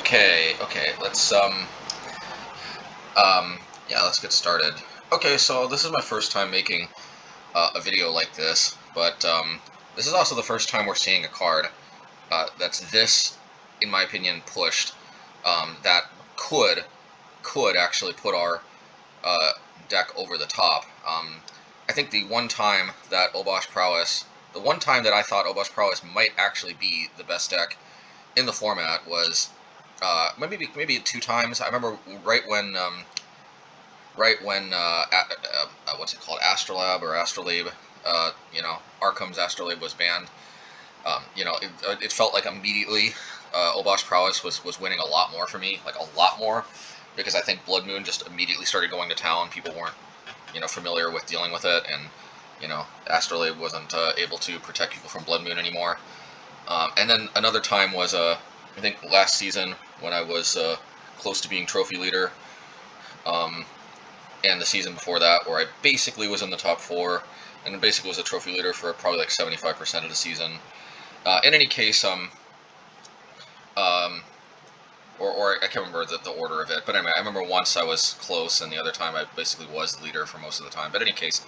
Okay, yeah, let's get started. Okay, so this is my first time making a video like this, but this is also the first time we're seeing a card that's this, in my opinion, pushed, that could actually put our deck over the top. I think the one time that the one time that I thought Obosh Prowess might actually be the best deck in the format was maybe two times. I remember right when what's it called, Astrolabe or Astrolabe, Arkham's Astrolabe was banned. It felt like immediately Obosh Prowess was winning a lot more for me, like a lot more, because I think Blood Moon just immediately started going to town. People weren't familiar with dealing with it, and Astrolabe wasn't able to protect people from Blood Moon anymore. And then another time was I think last season when I was close to being trophy leader. And the season before that, where I basically was in the top 4, and basically was a trophy leader for probably like 75% of the season. In any case, or I can't remember the order of it, but anyway, I remember once I was close, and the other time I basically was the leader for most of the time. But in any case,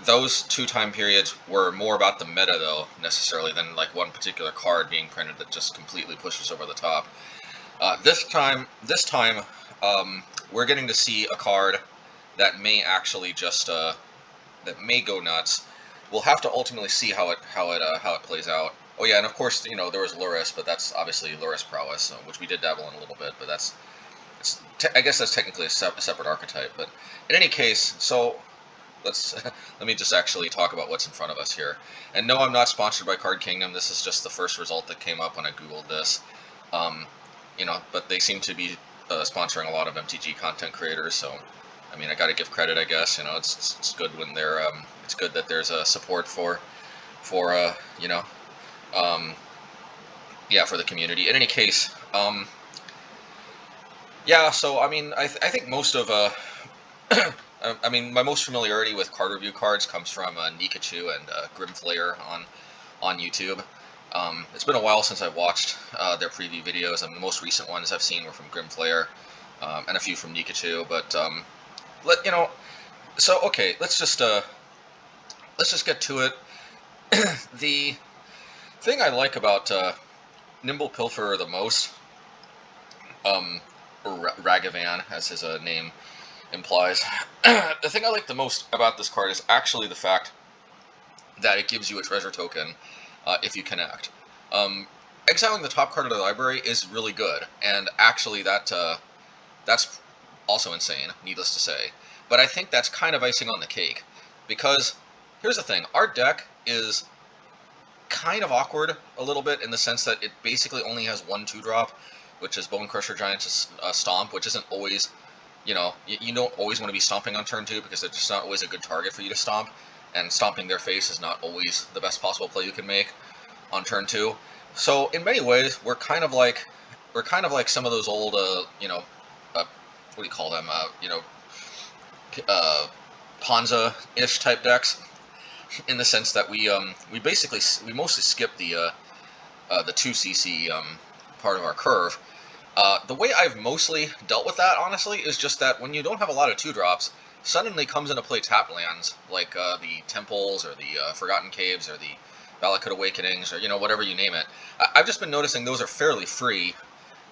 those two time periods were more about the meta, though, necessarily, than like one particular card being printed that just completely pushes over the top. This time, we're getting to see a card that may actually just that may go nuts. We'll have to ultimately see how it plays out. Oh yeah, and of course, there was Luris, but that's obviously Luris Prowess, which we did dabble in a little bit, but I guess that's technically a separate archetype. But in any case, so let me just actually talk about what's in front of us here. And no, I'm not sponsored by Card Kingdom. This is just the first result that came up when I googled this. But they seem to be sponsoring a lot of MTG content creators, so I mean, I got to give credit, I guess. It's good when they're it's good that there's a support for for the community. In any case, yeah. So I mean, I think most of I mean, my most familiarity with card review cards comes from Nikachu and Grimflayer on YouTube. It's been a while since I've watched their preview videos, and the most recent ones I've seen were from Grimflayer and a few from Nikachu. But so okay, let's just get to it. The thing I like about Nimble Pilferer the most, or Ragavan, as his name implies, the thing I like the most about this card is actually the fact that it gives you a treasure token if you connect. Exiling the top card of the library is really good, and actually that's also insane, needless to say. But I think that's kind of icing on the cake, because here's the thing: our deck is kind of awkward a little bit in the sense that it basically only has one 2-drop, which is Bone Crusher Giant's Stomp, which isn't always, you don't always want to be stomping on turn 2 because it's just not always a good target for you to stomp, and stomping their face is not always the best possible play you can make on turn 2. So in many ways, we're kind of like some of those old, what do you call them? Ponza-ish type decks, in the sense that we mostly skip the 2cc part of our curve. The way I've mostly dealt with that, honestly, is just that when you don't have a lot of 2-drops, suddenly comes into play tap lands, like the Temples, or the Forgotten Caves, or the Valakut Awakenings, or whatever you name it. I've just been noticing those are fairly free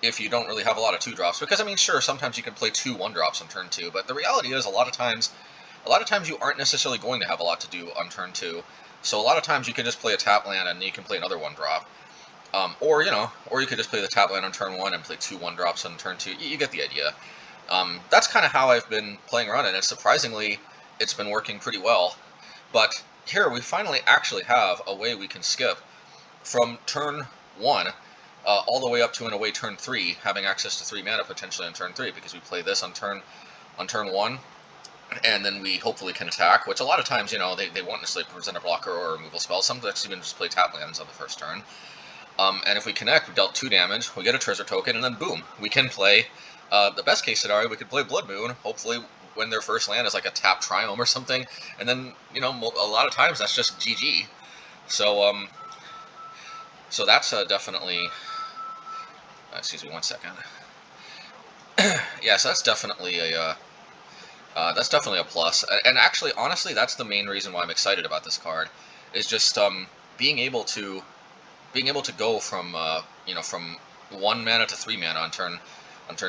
if you don't really have a lot of 2-drops, because I mean, sure, sometimes you can play 2 1-drops on turn 2, but the reality is a lot of times you aren't necessarily going to have a lot to do on turn 2, so a lot of times you can just play a tap land and you can play another 1-drop. Or you could just play the tap land on turn 1 and play 2 1-drops on turn 2. You get the idea. That's kind of how I've been playing around it, and surprisingly, it's been working pretty well. But here, we finally actually have a way we can skip from turn 1 all the way up to, in a way, turn 3, having access to 3 mana potentially on turn 3, because we play this on turn 1, and then we hopefully can attack, which a lot of times, they won't necessarily present a blocker or a removal spell. Sometimes even just play tap lands on the first turn. And if we connect, we dealt 2 damage, we get a treasure token, and then boom, we can play, the best case scenario, we could play Blood Moon, hopefully when their first land is like a tap Triome or something, and then, a lot of times that's just GG. So, so that's definitely Excuse me, 1 second. Yeah, so that's definitely a plus. And actually, honestly, that's the main reason why I'm excited about this card, is just being able to go from from 1 mana to 3 mana on turn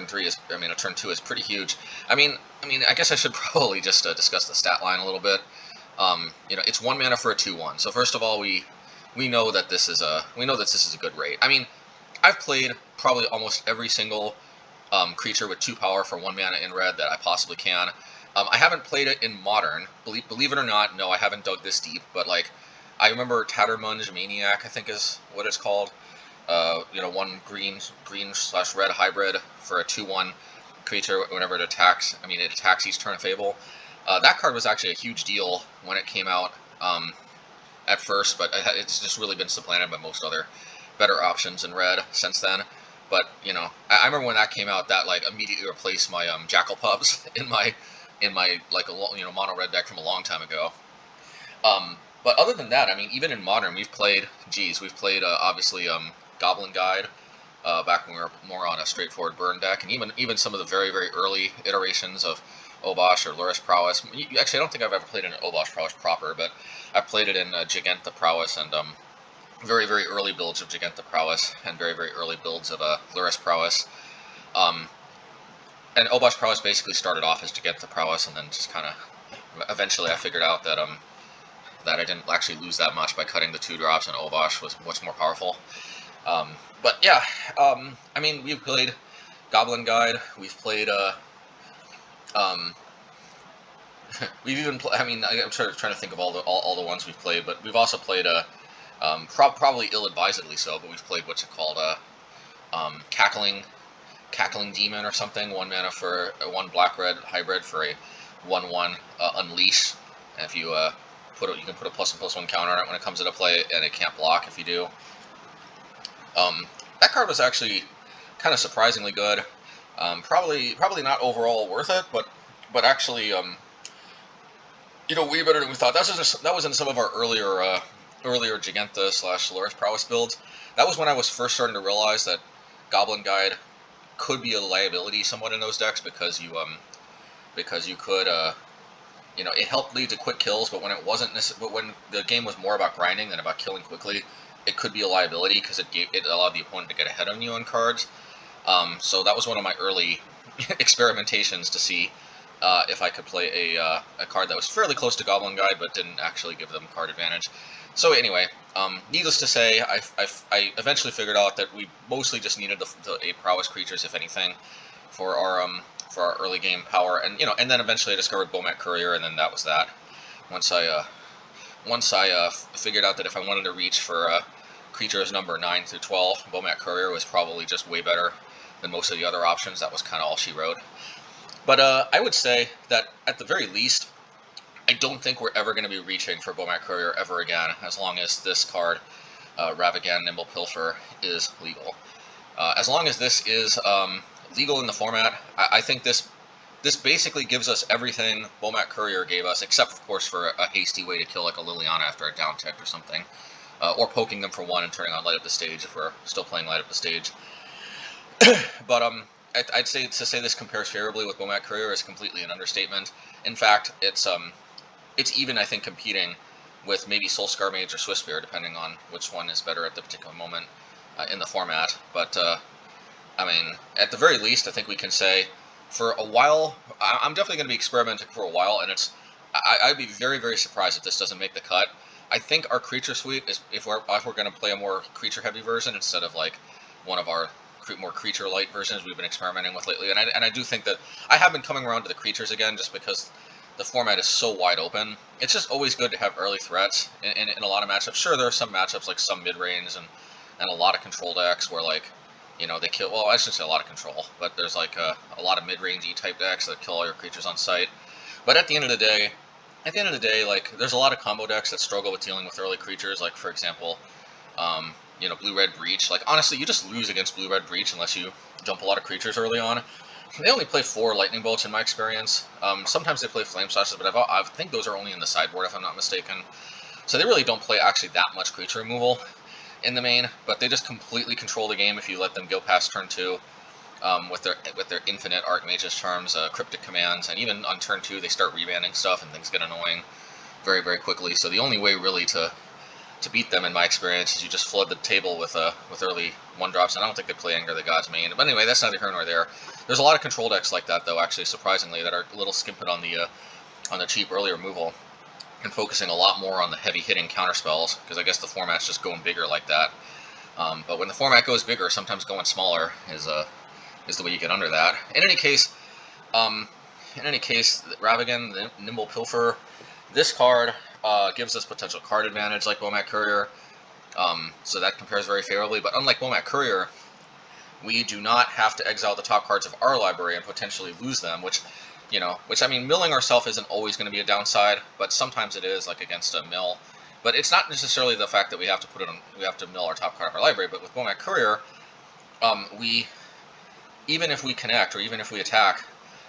3 is, I mean, on turn 2 is pretty huge. I mean, I guess I should probably just discuss the stat line a little bit. It's 1 mana for a 2/1. So first of all, we know that this is a good rate. I mean, I've played probably almost every single creature with 2 power for 1 mana in red that I possibly can. I haven't played it in Modern. Believe it or not, no, I haven't dug this deep. But like, I remember Tattermunge Maniac, I think is what it's called. 1 green/red hybrid for a 2/1 creature whenever it attacks. I mean, it attacks each turn of Fable. That card was actually a huge deal when it came out at first, but it's just really been supplanted by most other better options in red since then. But I remember when that came out, that like immediately replaced my Jackal Pubs in my like mono red deck from a long time ago. But other than that, I mean, even in Modern, we've played obviously Goblin Guide back when we were more on a straightforward burn deck, and even some of the very, very early iterations of Obosh or Luris Prowess. Actually, I don't think I've ever played in Obosh Prowess proper, but I've played it in Giganta Prowess and very, very early builds of Giganta Prowess and very, very early builds of Luris Prowess. And Obosh Prowess basically started off as Giganta Prowess, and then just kind of eventually I figured out that I didn't actually lose that much by cutting the 2 drops, and Obosh was much more powerful. But yeah, I mean, we've played Goblin Guide. We've played we've even I mean, I'm trying to think of all the ones we've played, but we've also played probably ill-advisedly so, but we've played what's it called, Cackling Demon or something. 1 mana for a 1 black-red hybrid for a 1/1 Unleash. And if you you can put a +1/+1 counter on it when it comes into play, and it can't block if you do. That card was actually kind of surprisingly good. Probably not overall worth it, but actually way better than we thought. That was in some of our earlier Giganta/Luris Prowess builds. That was when I was first starting to realize that Goblin Guide could be a liability somewhat in those decks, because you could it helped lead to quick kills, but when it wasn't but when the game was more about grinding than about killing quickly, it could be a liability because it allowed the opponent to get ahead on you on cards. So that was one of my early experimentations to see if I could play a card that was fairly close to Goblin Guide but didn't actually give them card advantage. So anyway, needless to say, I eventually figured out that we mostly just needed the 8 prowess creatures, if anything, for our early game power, and then eventually I discovered Bomat Courier, and then that was that. Once I figured out that if I wanted to reach for creatures number 9 through 12, Bomat Courier was probably just way better than most of the other options. That was kind of all she wrote. But I would say that at the very least, I don't think we're ever going to be reaching for Bomat Courier ever again, as long as this card, Ragavan, Nimble Pilfer, is legal. As long as this is legal in the format, I think this basically gives us everything Bomat Courier gave us, except of course for a hasty way to kill like a Liliana after a down tick or something, or poking them for 1 and turning on Light Up the Stage if we're still playing Light Up the Stage. But I'd say to say this compares favorably with Bomat Courier is completely an understatement. In fact, it's even, I think, competing with maybe Soulscar Mage or Swiftspear, depending on which one is better at the particular moment in the format. But I mean, at the very least, I think we can say for a while, I'm definitely going to be experimenting for a while, and I'd be very, very surprised if this doesn't make the cut. I think our creature suite is, if we're going to play a more creature-heavy version instead of like one of our more creature-light versions we've been experimenting with lately, and I do think that I have been coming around to the creatures again, just because the format is so wide open. It's just always good to have early threats in a lot of matchups. Sure, there are some matchups like some mid-range and a lot of control decks where like, they kill, well, I shouldn't say a lot of control, but there's like a lot of mid-range E-type decks that kill all your creatures on sight. But at the end of the day, like, there's a lot of combo decks that struggle with dealing with early creatures, like, for example, Blue-Red Breach. Like, honestly, you just lose against Blue-Red Breach unless you dump a lot of creatures early on. They only play 4 Lightning Bolts in my experience. Sometimes they play Flame Slashes, but I think those are only in the sideboard if I'm not mistaken. So they really don't play actually that much creature removal. in the main, but they just completely control the game if you let them go past turn 2 with their infinite Archmage's charms, cryptic commands, and even on turn 2 they start rebanning stuff and things get annoying very, very quickly. So the only way really to beat them, in my experience, is you just flood the table with early 1-drops, and I don't think they play Anger of the Gods main. But anyway, that's neither here nor there. There's a lot of control decks like that, though, actually, surprisingly, that are a little skimping on the cheap early removal, and focusing a lot more on the heavy-hitting counterspells, because I guess the format's just going bigger like that. But when the format goes bigger, sometimes going smaller is the way you get under that. In any case, Ragavan, the Nimble Pilferer, this card gives us potential card advantage like Bomat Courier, so that compares very favorably. But unlike Bomat Courier, we do not have to exile the top cards of our library and potentially lose them, which I mean, milling ourselves isn't always going to be a downside, but sometimes it is, like against a mill. But it's not necessarily the fact that we have to mill our top card of our library. But with Bomat Courier, even if we connect or even if we attack,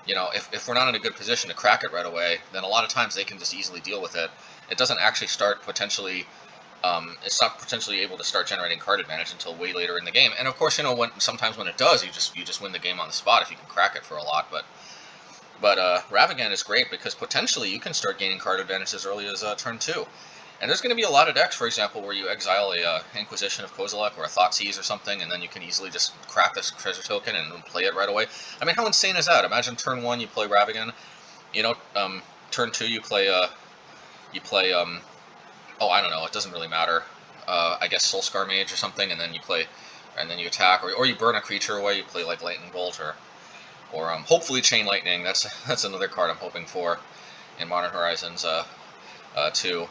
if we're not in a good position to crack it right away, then a lot of times they can just easily deal with it. It doesn't actually start potentially. It's not potentially able to start generating card advantage until way later in the game. And of course, sometimes when it does, you just win the game on the spot if you can crack it for a lot. But Ragavan is great because potentially you can start gaining card advantage as early as turn 2. And there's going to be a lot of decks, for example, where you exile a Inquisition of Kozilek or a Thoughtseize or something, and then you can easily just crack this treasure token and play it right away. I mean, how insane is that? Imagine turn 1 you play Ragavan, turn 2 you play oh, I don't know, it doesn't really matter. I guess Soulscar Mage or something, and then you attack, or you burn a creature away. You play like Lightning Bolt or hopefully Chain Lightning. That's another card I'm hoping for in Modern Horizons 2.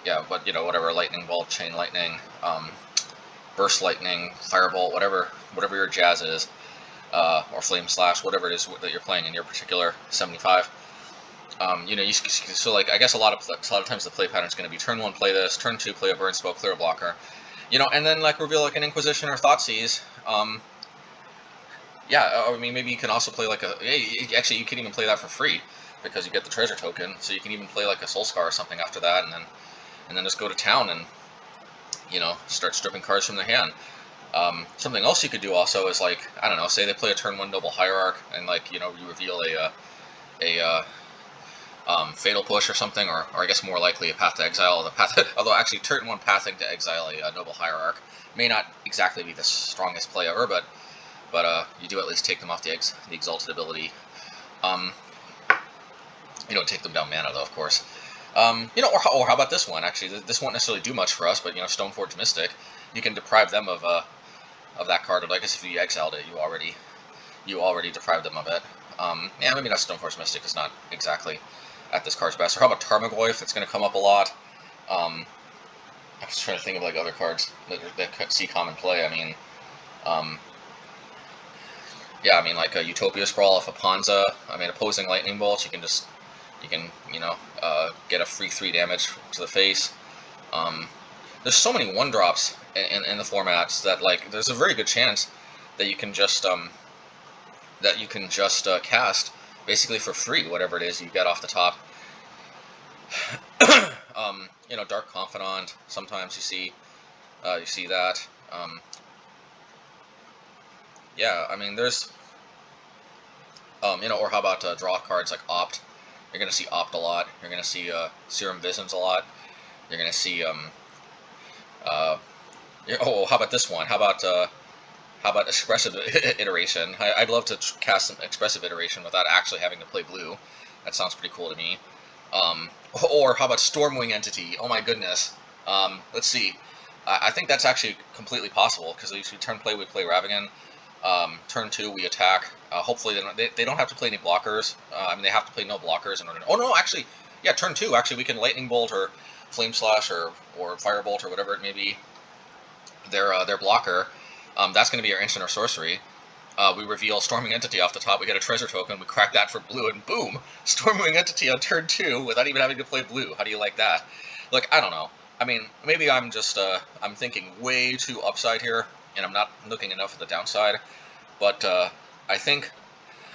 Yeah, but whatever, Lightning Bolt, Chain Lightning, Burst Lightning, Firebolt, whatever your jazz is, or Flame Slash, whatever it is that you're playing in your particular 75. So like I guess a lot of times the play pattern is going to be turn 1 play this, turn 2 play a burn spell, clear a blocker, and then like reveal like an Inquisition or Thoughtseize. Yeah, I mean maybe you can also play like actually you can even play that for free because you get the treasure token, so you can even play like a Soulscar or something after that, and then just go to town and start stripping cards from their hand. Something else you could do also is like, I don't know, say they play a turn 1 Noble Hierarch and like you reveal a Fatal Push or something, or I guess more likely a Path to Exile. Although actually turn 1 pathing to exile a Noble Hierarch may not exactly be the strongest play ever, but you do at least take them off the Exalted ability. Take them down mana though, of course. Or how about this one? Actually, this won't necessarily do much for us, but Stoneforge Mystic, you can deprive them of that card. I guess if you exiled it, you already deprived them of it. Yeah, maybe not Stoneforge Mystic is not exactly at this card's best. Or how about Tarmogoyf? It's going to come up a lot. I'm just trying to think of like other cards that see common play. I mean, yeah, I mean like a Utopia Sprawl off a Ponza. I mean, opposing Lightning Bolts, you can get a free 3 damage to the face. There's so many 1-drops in the formats that like there's a very good chance that you can just cast basically for free whatever it is you get off the top. Dark Confidant. Sometimes you see that. Yeah, I mean there's or how about draw cards like Opt? You're going to see Opt a lot. You're going to see Serum Visions a lot. You're going to see how about this one? How about Expressive Iteration? I'd love to cast some Expressive Iteration without actually having to play blue. That sounds pretty cool to me. Or how about Stormwing Entity? Oh my goodness. Let's see. I think that's actually completely possible because we turn play, we play Ragavan. Turn 2, we attack. Hopefully they don't have to play any blockers. I mean, they have to play no blockers in order to... Oh no, actually, yeah, turn 2, actually, we can Lightning Bolt or Flame Slash or Firebolt or whatever it may be. Their blocker. That's going to be our instant or sorcery. We reveal Storming Entity off the top. We get a treasure token. We crack that for blue, and boom, Storming Entity on turn 2 without even having to play blue. How do you like that? Look, I don't know. I mean, maybe I'm just I'm thinking way too upside here, and I'm not looking enough at the downside. But I think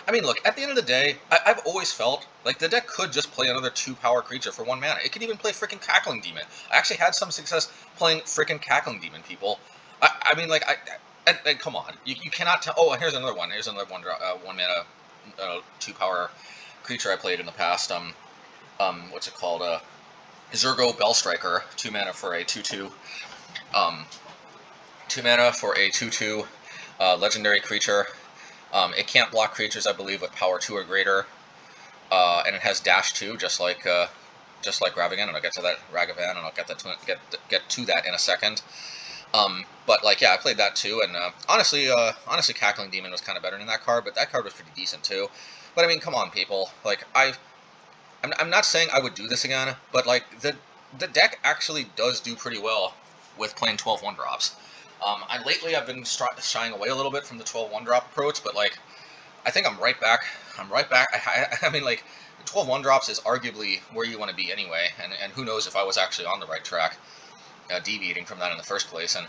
I mean, look, at the end of the day, I've always felt like the deck could just play another 2-power creature for 1 mana. It could even play freaking Cackling Demon. I actually had some success playing freaking Cackling Demon, people. I mean, like, come on. You cannot tell. Oh, here's another one. Here's another 1 mana, 2-power creature I played in the past. What's it called? Zurgo Bellstriker, 2 mana for a 2/2. 2 mana for a 2/2 legendary creature. It can't block creatures, I believe, with power 2 or greater, and it has dash 2, just like Ragavan, and I'll get to that Ragavan, and I'll get to that in a second. But like, yeah, I played that too, and honestly, Cackling Demon was kind of better than that card, but that card was pretty decent too. But I mean, come on, people. Like, I'm not saying I would do this again, but like the deck actually does do pretty well with playing 12 1-drops. Lately I've been shying away a little bit from the 12 1-drop approach, but like, I think I'm right back. I mean, like, 12 1-drops is arguably where you want to be anyway, and who knows if I was actually on the right track, deviating from that in the first place. And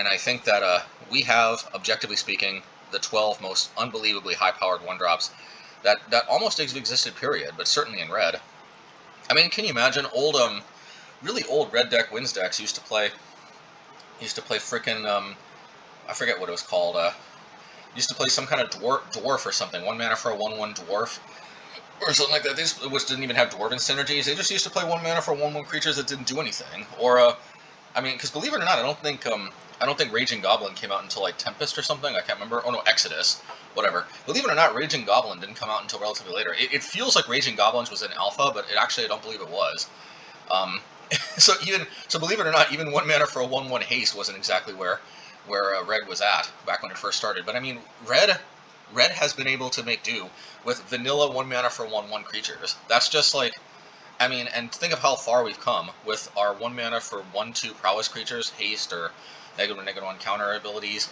I think that we have, objectively speaking, the 12 most unbelievably high-powered 1-drops that almost existed, period, but certainly in red. I mean, can you imagine really old red deck wins decks used to play frickin' I forget what it was called. Used to play some kind of dwarf or something. 1 mana for a 1/1 dwarf or something like that. These, which didn't even have dwarven synergies. They just used to play 1 mana for 1/1 creatures that didn't do anything. Or I mean, because believe it or not, I don't think Raging Goblin came out until like Tempest or something. I can't remember. Oh no, Exodus. Whatever. Believe it or not, Raging Goblin didn't come out until relatively later. It feels like Raging Goblins was in alpha, but I don't believe it was. So believe it or not, even 1 mana for a 1/1 haste wasn't exactly where red was at back when it first started. But I mean, red has been able to make do with vanilla 1 mana for 1/1 creatures. That's just like, I mean, and think of how far we've come with our 1 mana for 1/2 prowess creatures, haste or -1/-1 counter abilities.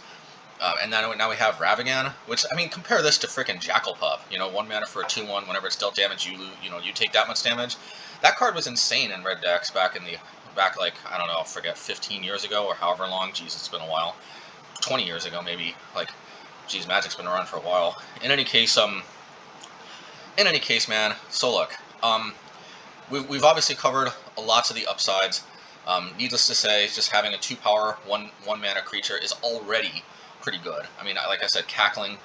And now we have Ravagan, which, I mean, compare this to frickin' Jackal Pup. 1 mana for a 2/1. Whenever it's dealt damage, you take that much damage. That card was insane in red decks back like, I don't know, forget, 15 years ago or however long. Jeez, it's been a while. 20 years ago, maybe. Like, geez, Magic's been around for a while. In any case, man. So look, we've obviously covered lots of the upsides. Needless to say, just having a 2-power, 1 mana creature is already pretty good. I mean, like I said, Cackling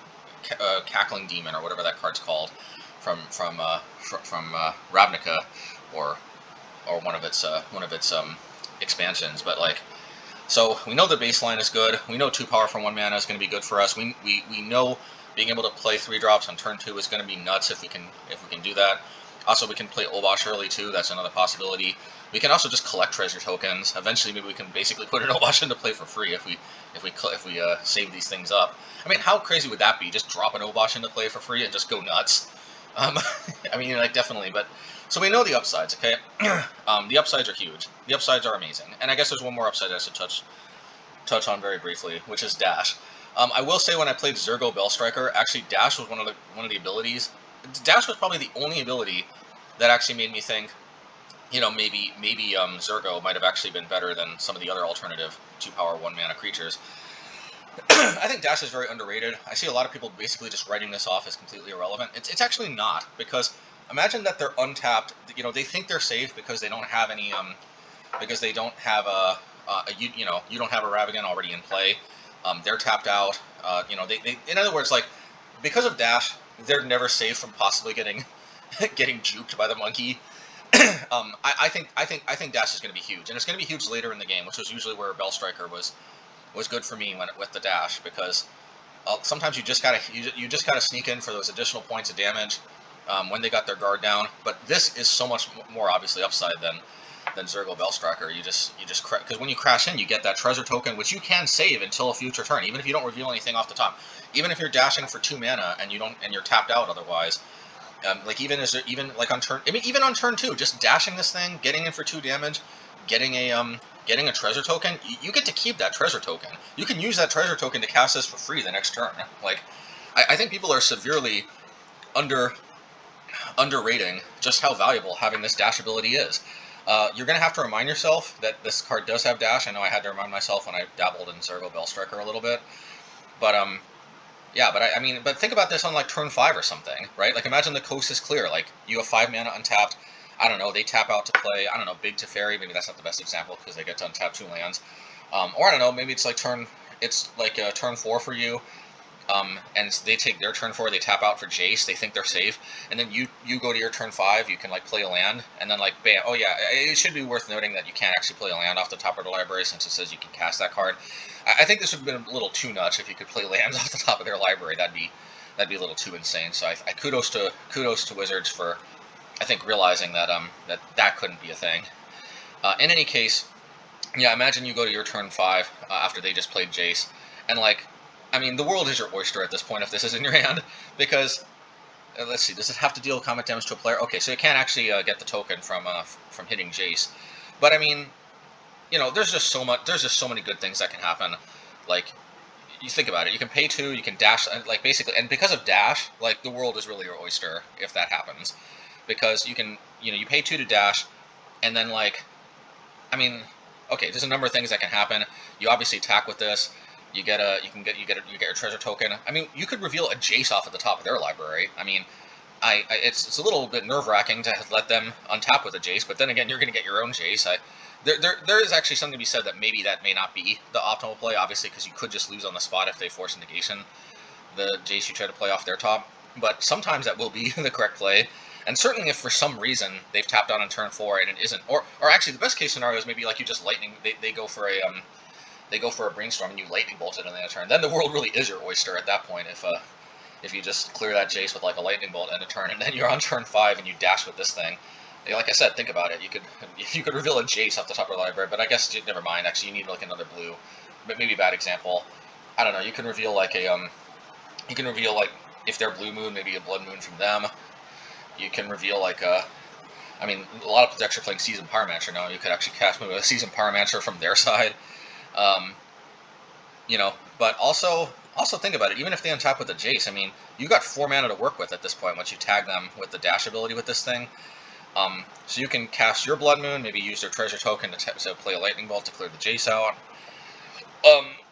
Demon, or whatever that card's called, from Ravnica, or one of its expansions. But like, so we know the baseline is good. We know 2 power for 1 mana is going to be good for us. We know being able to play 3 drops on turn 2 is going to be nuts if we can do that. Also, we can play Obosh early too. That's another possibility. We can also just collect treasure tokens. Eventually, maybe we can basically put an Obosh into play for free if we save these things up. I mean, how crazy would that be? Just drop an Obosh into play for free and just go nuts. I mean, like, definitely. But so we know the upsides, okay? The upsides are huge. The upsides are amazing. And I guess there's one more upside I should touch on very briefly, which is dash. I will say, when I played Zurgo Bellstriker, actually dash was one of the abilities. Dash was probably the only ability that actually made me think, maybe Zurgo might have actually been better than some of the other alternative 2-power 1 mana creatures. I think dash is very underrated. I see a lot of people basically just writing this off as completely irrelevant. It's actually not, because imagine that they're untapped. They think they're safe because they don't have any because they don't have you don't have a Ravagan already in play. They're tapped out. They in other words, like, because of dash, they're never safe from possibly getting juked by the monkey. I think dash is going to be huge, and it's going to be huge later in the game, which was usually where Bellstriker was good for me with the dash, because sometimes you just gotta sneak in for those additional points of damage when they got their guard down. But this is so much more obviously upside than Zurgo Bellstriker. You just because when you crash in, you get that treasure token, which you can save until a future turn, even if you don't reveal anything off the top. Even if you're dashing for 2 mana and you're tapped out otherwise. Like, even on turn 2, just dashing this thing, getting in for 2 damage, getting a treasure token, you get to keep that treasure token. You can use that treasure token to cast this for free the next turn. Like, I think people are severely underrating just how valuable having this dash ability is. You're going to have to remind yourself that this card does have dash. I know I had to remind myself when I dabbled in Zurgo Bellstriker a little bit. But Yeah, but I mean, but think about this on like turn 5 or something, right? Like imagine the coast is clear, like you have 5 mana untapped. I don't know, they tap out to play, I don't know, Big Teferi, maybe that's not the best example because they get to untap 2 lands. Or I don't know, maybe it's like turn 4 for you, and they take their turn 4, they tap out for Jace, they think they're safe, and then you go to your turn 5, you can like play a land, and then like bam, oh yeah, it should be worth noting that you can't actually play a land off the top of the library since it says you can cast that card. I think this would have been a little too nuts if you could play lands off the top of their library. That'd be a little too insane. So I kudos to Wizards for I think realizing that that couldn't be a thing. In any case, yeah, imagine you go to your turn 5 after they just played Jace, and like, I mean, the world is your oyster at this point if this is in your hand, because let's see, does it have to deal combat damage to a player? Okay, so it can't actually get the token from hitting Jace, but I mean, you know, there's just so many good things that can happen. Like, you think about it, you can pay 2, you can dash, like basically, and because of dash, like the world is really your oyster if that happens, because you can, you know, you pay 2 to dash, and then like, I mean, okay, there's a number of things that can happen. You obviously attack with this. You get your treasure token. I mean, you could reveal a Jace off at the top of their library. I mean, it's a little bit nerve wracking to let them untap with a Jace, but then again, you're going to get your own Jace. There is actually something to be said that maybe that may not be the optimal play, obviously, because you could just lose on the spot if they force a negation the Jace you try to play off their top. But sometimes that will be the correct play. And certainly if for some reason they've tapped out on turn 4 and it isn't, or actually the best case scenario is maybe like you just lightning, they go for a brainstorm and you lightning bolt it on the turn. Then the world really is your oyster at that point if you just clear that Jace with like a lightning bolt and a turn, and then you're on turn 5 and you dash with this thing. Like I said, think about it. You could reveal a Jace off the top of the library, but I guess never mind. Actually, you need like another blue, but maybe bad example. I don't know. You can reveal like if they're Blue Moon, maybe a Blood Moon from them. You can reveal like I mean, a lot of decks are playing Seasoned Pyromancer now. You could actually cast maybe a Seasoned Pyromancer from their side. Um, you know, but also think about it. Even if they untap with the Jace, I mean, you got 4 mana to work with at this point once you tag them with the dash ability with this thing. So you can cast your Blood Moon, maybe use their treasure token to play a Lightning Bolt to clear the Jace out.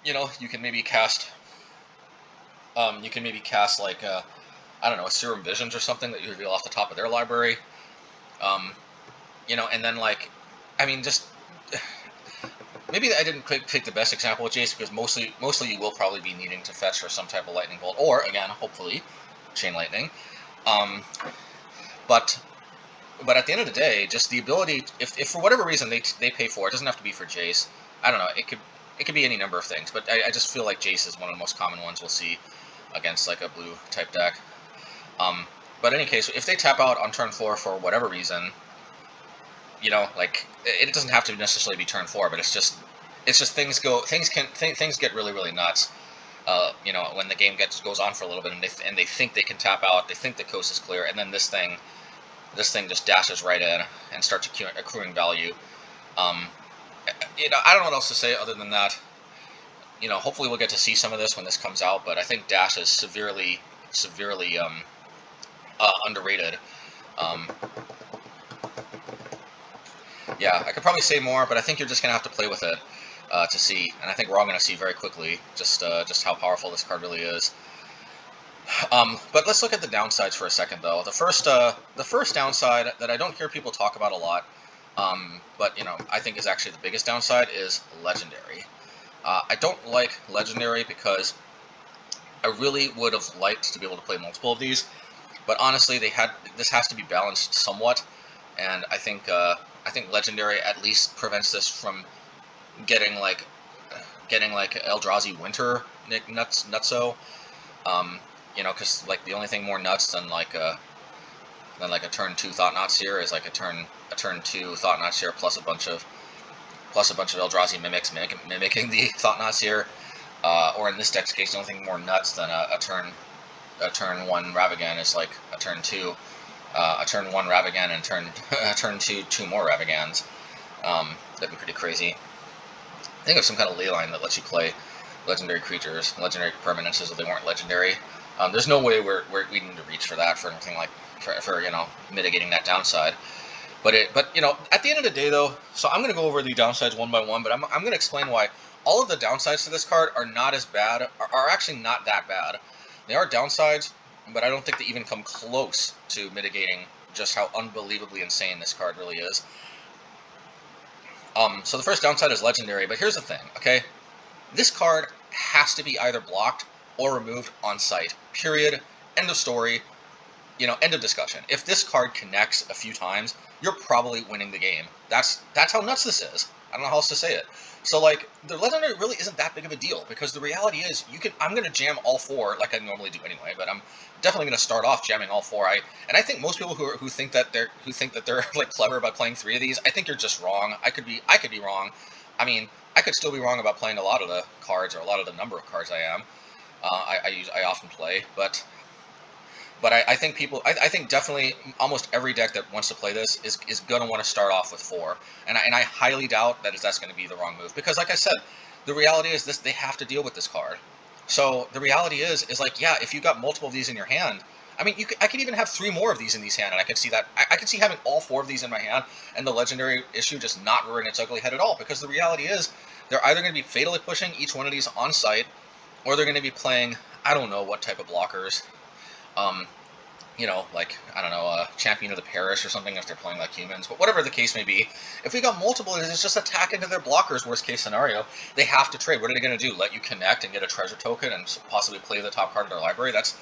You know, you can maybe cast like I don't know, a Serum Visions or something that you reveal off the top of their library. Um, you know, and then like, I mean, just maybe I didn't pick the best example with Jace because mostly you will probably be needing to fetch for some type of lightning bolt, or again, hopefully, chain lightning. Um, but at the end of the day, just the ability, if for whatever reason they pay for it, doesn't have to be for Jace. I don't know. It could be any number of things, but I just feel like Jace is one of the most common ones we'll see against like a blue type deck. But in any case, if they tap out on turn 4 for whatever reason, you know, like it doesn't have to necessarily be turn 4, but it's just things get really nuts. You know, when the game goes on for a little bit and they think they can tap out, they think the coast is clear, and then this thing just dashes right in and starts accruing value. You know, I don't know what else to say other than that. You know, hopefully we'll get to see some of this when this comes out, but I think dash is severely underrated. Um, yeah, I could probably say more, but I think you're just gonna have to play with it to see, and I think we're all gonna see very quickly just how powerful this card really is. But let's look at the downsides for a second, though. The first downside that I don't hear people talk about a lot, but you know, I think is actually the biggest downside is legendary. I don't like legendary because I really would have liked to be able to play multiple of these, but honestly, this has to be balanced somewhat, and I think legendary at least prevents this from getting like Eldrazi Winter nutso. You know, because like the only thing more nuts than like a turn 2 Thought-Knot Seer is like a turn 2 Thought-Knot Seer plus a bunch of Eldrazi mimics mimicking the Thought-Knot Seer. Or in this deck's case, the only thing more nuts than a turn 1 Ragavan is like a turn 2 Ragavan and turn 2 more Ravagans. That'd be pretty crazy. Think of some kind of ley line that lets you play legendary creatures, legendary permanences if they weren't legendary. There's no way we need to reach for that for anything like for you know, mitigating that downside. But you know, at the end of the day though, so I'm going to go over the downsides one by one, but I'm going to explain why all of the downsides to this card are not as bad, are actually not that bad. They are downsides, but I don't think they even come close to mitigating just how unbelievably insane this card really is. So the first downside is legendary, but here's the thing, okay? This card has to be either blocked or removed on site. Period. End of story. End of discussion. If this card connects a few times, you're probably winning the game. That's how nuts this is. I don't know how else to say it. So, like, the legendary really isn't that big of a deal, because the reality is, I'm going to jam all 4 like I normally do anyway, but I'm definitely going to start off jamming all 4. And I think most people who think that they're like clever by playing 3 of these, I think you're just wrong. I could be wrong. I mean, I could still be wrong about playing a lot of the cards, or a lot of the number of cards I am. I often play, but I think I think definitely almost every deck that wants to play this is going to want to start off with 4. And I highly doubt that's going to be the wrong move. Because, like I said, the reality is they have to deal with this card. So the reality is like, yeah, if you got multiple of these in your hand, I mean, I could even have 3 more of these in these hand, and I can see that. I can see having all 4 of these in my hand, and the legendary issue just not rearing its ugly head at all. Because the reality is, they're either going to be fatally pushing each one of these on site, or they're going to be playing, I don't know what type of blockers. Like, I don't know, Champion of the Parish or something if they're playing like humans. But whatever the case may be, if we got multiple, it's just attack into their blockers, worst case scenario. They have to trade. What are they going to do? Let you connect and get a treasure token and possibly play the top card of their library? That's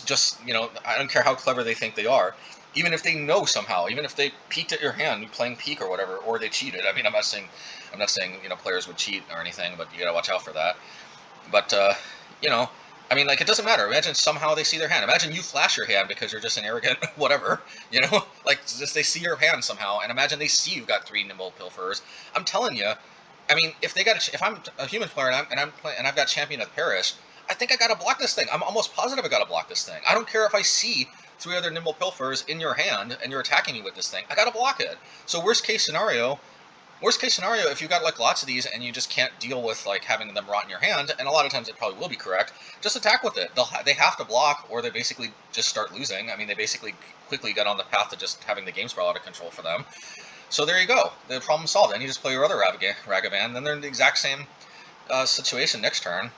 just I don't care how clever they think they are. Even if they know somehow, even if they peeked at your hand, playing peek or whatever, or they cheated. I mean, I'm not saying players would cheat or anything, but you gotta watch out for that. But I mean, like, it doesn't matter. Imagine somehow they see their hand. Imagine you flash your hand because you're just an arrogant whatever, like, just they see your hand somehow, and imagine they see you've got 3 Nimble Pilferers. I'm telling you, I mean, if I'm a human player and I've got Champion of the Parish, I think I gotta block this thing. I'm almost positive I gotta block this thing. I don't care if I see 3 other Nimble Pilfers in your hand and you're attacking me with this thing. I gotta block it. So worst case scenario, if you got like lots of these and you just can't deal with like having them rot in your hand, and a lot of times it probably will be correct, just attack with it. They have to block, or they basically just start losing. I mean, they basically quickly get on the path to just having the game sprawl out of control for them. So there you go. The problem solved. Then you just play your other Ragavan, then they're in the exact same situation next turn.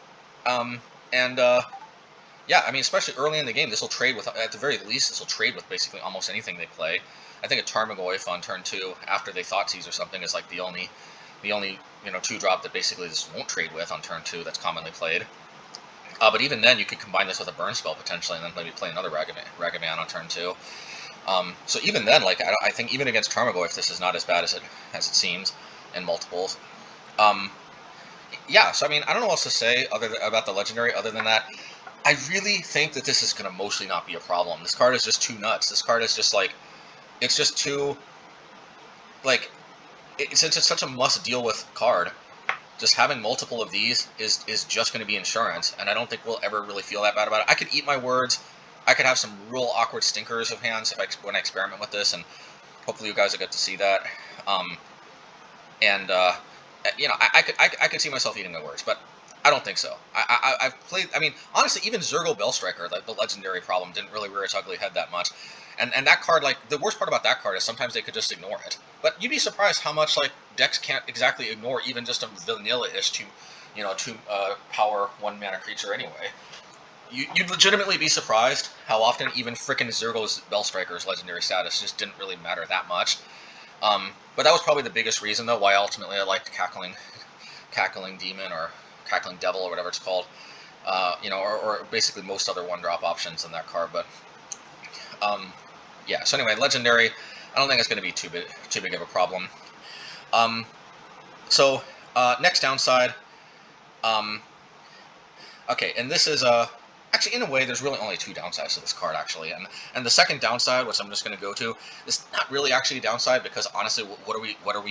Yeah, I mean, especially early in the game, this will trade with, at the very least, this will trade with basically almost anything they play. I think a Tarmogoyf on turn 2, after they Thoughtseize or something, is like the only 2-drop that basically this won't trade with on turn 2 that's commonly played. But even then, you could combine this with a burn spell potentially, and then maybe play another Ragavan on turn 2. So even then, like, I think even against Tarmogoyf, this is not as bad as it seems in multiples. Yeah, so I mean, I don't know what else to say about the legendary other than that. I really think that this is going to mostly not be a problem. This card is just too nuts. This card is just like, it's just too, like, since it's such a must-deal-with card, just having multiple of these is just going to be insurance, and I don't think we'll ever really feel that bad about it. I could eat my words. I could have some real awkward stinkers of hands when I experiment with this, and hopefully you guys will get to see that. I could see myself eating my words, but I don't think so. I've played, I mean, honestly, even Zergo Bellstriker, the legendary problem, didn't really rear its ugly head that much. And that card, like, the worst part about that card is sometimes they could just ignore it. But you'd be surprised how much, like, decks can't exactly ignore even just a vanilla-ish two power 1-mana creature anyway. You'd legitimately be surprised how often even frickin' Zergo's Bellstriker's legendary status just didn't really matter that much. But that was probably the biggest reason, though, why ultimately I liked Cackling Demon, or Cackling Devil, or whatever it's called. Or basically most other 1-drop options in that card. But yeah, so anyway, legendary, I don't think it's going to be too big of a problem. Next downside, okay, and this is actually, in a way, there's really only 2 downsides to this card, actually, and the second downside, which I'm just going to go to, is not really actually a downside, because honestly, what are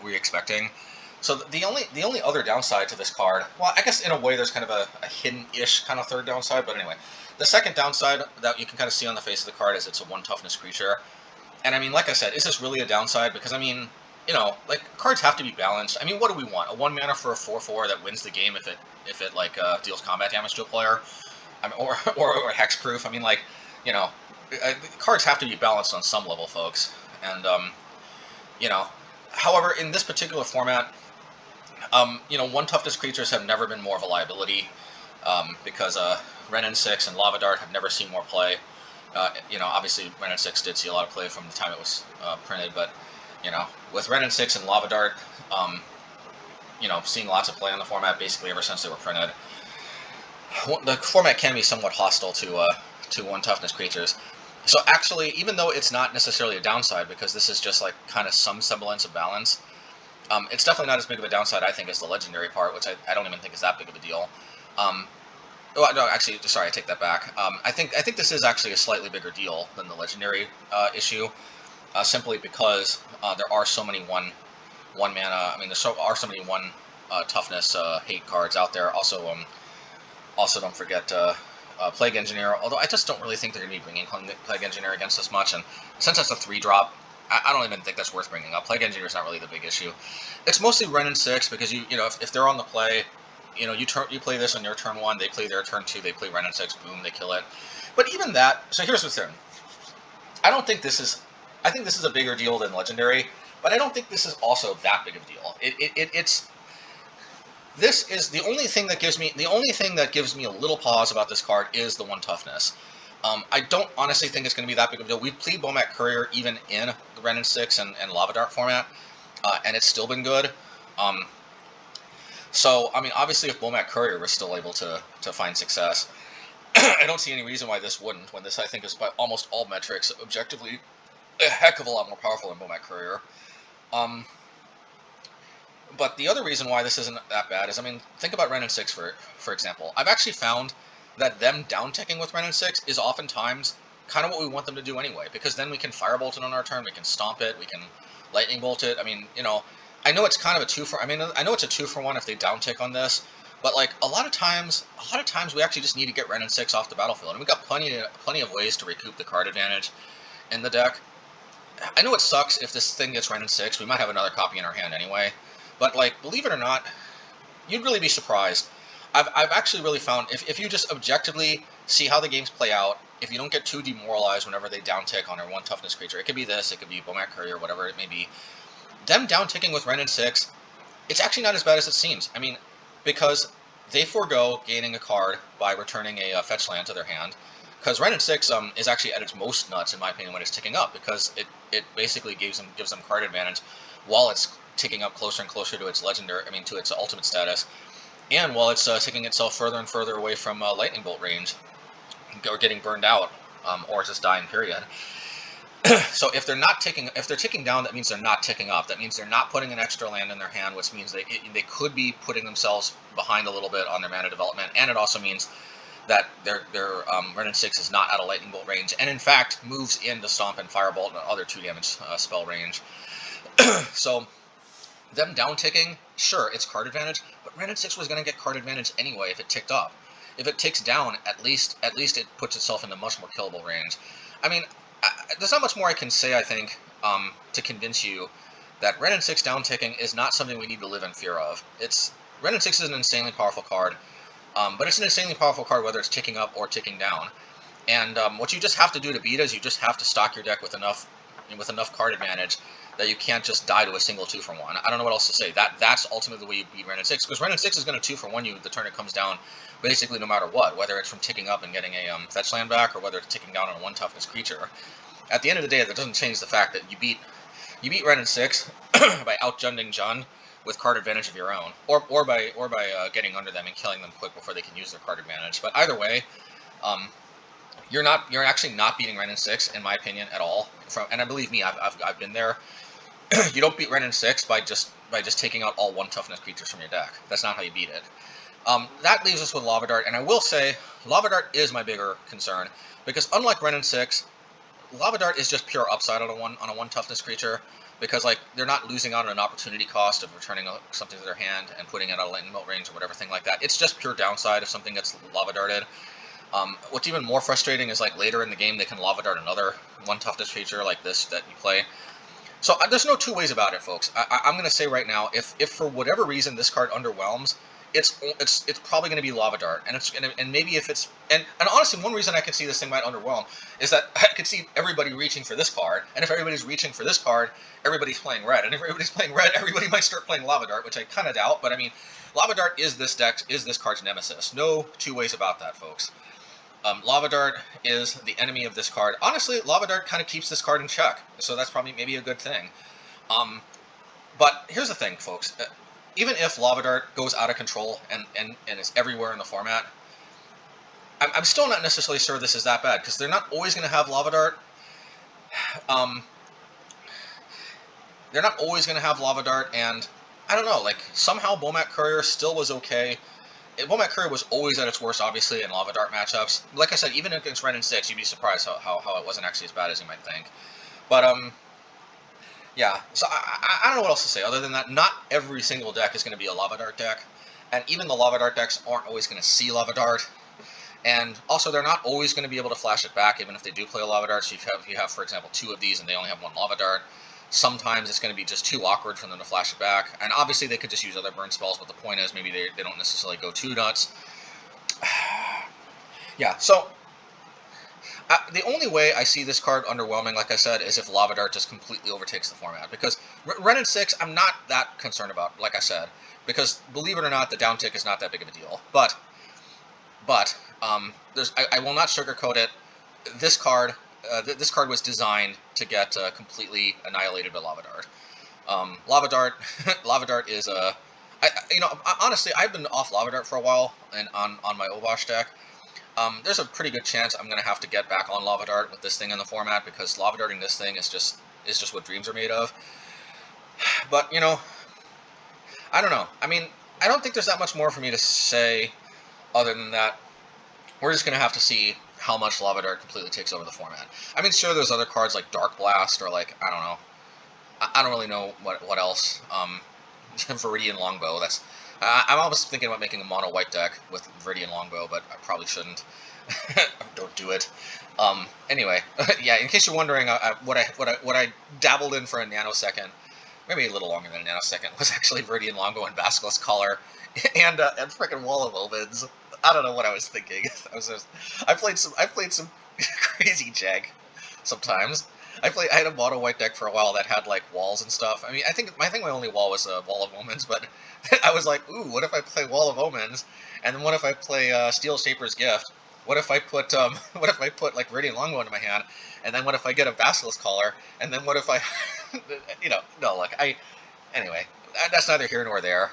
we expecting? So the only other downside to this card, well, I guess in a way there's kind of a hidden-ish kind of third downside, but anyway, the second downside that you can kind of see on the face of the card is it's a 1 toughness creature. And I mean, like I said, is this really a downside? Because I mean, like, cards have to be balanced. I mean, what do we want? A 1 mana for a 4/4 that wins the game if it like deals combat damage to a player, I mean, or hexproof. I mean, like, cards have to be balanced on some level, folks. And however, in this particular format, 1 toughness creatures have never been more of a liability. because Ren and 6 and Lava Dart have never seen more play. Obviously Ren and 6 did see a lot of play from the time it was printed, but with Ren and 6 and Lava Dart, seeing lots of play on the format basically ever since they were printed. The format can be somewhat hostile to 1 toughness creatures. So actually, even though it's not necessarily a downside, because this is just like kind of some semblance of balance, it's definitely not as big of a downside, I think, as the legendary part, which I don't even think is that big of a deal. No, actually, sorry, I take that back. I think this is actually a slightly bigger deal than the legendary issue, simply because there are so many one mana. I mean, there are so many 1 toughness hate cards out there. Also, don't forget Plague Engineer. Although I just don't really think they're going to be bringing Plague Engineer against us much, and since that's a 3-drop, I don't even think that's worth bringing up. Plague Engineer is not really the big issue. It's mostly Ren and 6 because if they're on the play. You play this on your turn 1, they play their turn 2, they play Ren and 6, boom, they kill it. But even that, so here's the thing. I think this is a bigger deal than Legendary, but I don't think this is also that big of a deal. This is the only thing that gives me a little pause about this card is the 1 toughness. I don't honestly think it's going to be that big of a deal. We've played Bomat Courier even in the Ren and 6 and Lava Dart format, and it's still been good. So, I mean, obviously if Bomat Courier was still able to find success, I don't see any reason why this wouldn't, when this, I think, is by almost all metrics objectively a heck of a lot more powerful than Bomat Courier. But the other reason why this isn't that bad is, I mean, think about Ren and 6, for example. I've actually found that them down-ticking with Ren and 6 is oftentimes kind of what we want them to do anyway, because then we can Firebolt it on our turn, we can Stomp it, we can Lightning Bolt it. I mean, I know it's kind of I know it's a 2-for-1 if they downtick on this, but like a lot of times we actually just need to get Ren and 6 off the battlefield, and we've got plenty of ways to recoup the card advantage in the deck. I know it sucks if this thing gets Ren and 6. We might have another copy in our hand anyway, but like, believe it or not, you'd really be surprised. I've actually really found if you just objectively see how the games play out, if you don't get too demoralized whenever they downtick on their 1 toughness creature, it could be this, it could be Bomat Courier, whatever it may be. Them down-ticking with Ren and 6, it's actually not as bad as it seems. I mean, because they forego gaining a card by returning a fetch land to their hand. Because Ren and 6 is actually at its most nuts, in my opinion, when it's ticking up, because it basically gives them card advantage while it's ticking up closer and closer to its to its ultimate status, and while it's ticking itself further and further away from Lightning Bolt range, or getting burned out, or just dying, period. So if they're ticking down, that means they're not ticking up. That means they're not putting an extra land in their hand, which means they could be putting themselves behind a little bit on their mana development, and it also means that their Ren and 6 is not out of Lightning Bolt range, and in fact moves into Stomp and Firebolt and other 2-damage spell range. So them down-ticking, sure, it's card advantage, but Ren and 6 was going to get card advantage anyway if it ticked up. If it ticks down, at least it puts itself into much more killable range. I mean, there's not much more I can say, I think, to convince you that Ren and 6 down-ticking is not something we need to live in fear of. Ren and 6 is an insanely powerful card, but it's an insanely powerful card whether it's ticking up or ticking down. And what you just have to do to beat it is you just have to stock your deck with enough card advantage that you can't just die to a single 2-for-1. I don't know what else to say. That's ultimately the way you beat Ren and 6, because Ren and 6 is going to 2-for-1 you the turn it comes down, basically no matter what, whether it's from ticking up and getting a fetch land back, or whether it's ticking down on a 1 toughness creature. At the end of the day, that doesn't change the fact that you beat Ren and 6 by outjunding Jund with card advantage of your own, or by getting under them and killing them quick before they can use their card advantage. But either way, you're actually not beating Ren and 6, in my opinion, at all. And believe me, I've been there. You don't beat Ren and 6 by just taking out all 1 toughness creatures from your deck. That's not how you beat it. That leaves us with Lava Dart, and I will say Lava Dart is my bigger concern, because unlike Ren and 6, Lava Dart is just pure upside on a 1 toughness creature, because like they're not losing out on an opportunity cost of returning something to their hand and putting it out of Lightning Bolt range or whatever thing like that. It's just pure downside if something gets Lava Darted. What's even more frustrating is like later in the game they can Lava Dart another 1 toughness creature like this that you play. So there's no 2 ways about it, folks. I'm going to say right now, if for whatever reason this card underwhelms, it's probably going to be Lava Dart, and maybe if it's and honestly, one reason I can see this thing might underwhelm is that I could see everybody reaching for this card, and if everybody's reaching for this card, everybody's playing red, and if everybody's playing red, everybody might start playing Lava Dart, which I kind of doubt. But I mean, Lava Dart is this card's nemesis. No two ways about that, folks. Lava Dart is the enemy of this card. Honestly, Lava Dart kind of keeps this card in check, so that's probably maybe a good thing. But here's the thing, folks. Even if Lava Dart goes out of control and is everywhere in the format, I'm still not necessarily sure this is that bad, because they're not always going to have Lava Dart. They're not always going to have Lava Dart, and I don't know, like, somehow Bomat Courier still was okay. Bomat Courier was always at its worst, obviously, in Lava Dart matchups. Like I said, even against Ren and 6, you'd be surprised how it wasn't actually as bad as you might think. But, yeah, so I don't know what else to say other than that. Not every single deck is going to be a Lava Dart deck, and even the Lava Dart decks aren't always going to see Lava Dart, and also they're not always going to be able to flash it back, even if they do play a Lava Dart. So if you have, for example, 2 of these and they only have 1 Lava Dart, sometimes it's going to be just too awkward for them to flash it back, and obviously they could just use other burn spells, but the point is maybe they don't necessarily go too nuts. Yeah, so the only way I see this card underwhelming, like I said, is if Lava Dart just completely overtakes the format. Because Ren and 6, I'm not that concerned about, like I said. Because, believe it or not, the downtick is not that big of a deal. But I will not sugarcoat it. This card was designed to get completely annihilated by Lava Dart. Lava Dart is a... honestly, I've been off Lava Dart for a while and on my Obosh deck. There's a pretty good chance I'm going to have to get back on Lava Dart with this thing in the format, because Lava Darting this thing is just what dreams are made of. But, I don't know. I mean, I don't think there's that much more for me to say other than that. We're just going to have to see how much Lava Dart completely takes over the format. I mean, sure, there's other cards like Dark Blast or like, I don't know. I don't really know what else. Viridian Longbow, I'm almost thinking about making a mono white deck with Viridian Longbow, but I probably shouldn't. Don't do it. Anyway, yeah. In case you're wondering, what I dabbled in for a nanosecond, maybe a little longer than a nanosecond, was actually Viridian Longbow and Basilisk Collar, and frickin' Wall of Omens. I don't know what I was thinking. I played some crazy jank sometimes. I had a mono white deck for a while that had like walls and stuff. I mean, I think my only wall was Wall of Omens, but I was like, ooh, what if I play Wall of Omens, and then what if I play Steel Shaper's Gift? What if I put like Viridian Longbow into my hand, and then what if I get a Basilisk Collar, and then what if I, anyway, that's neither here nor there.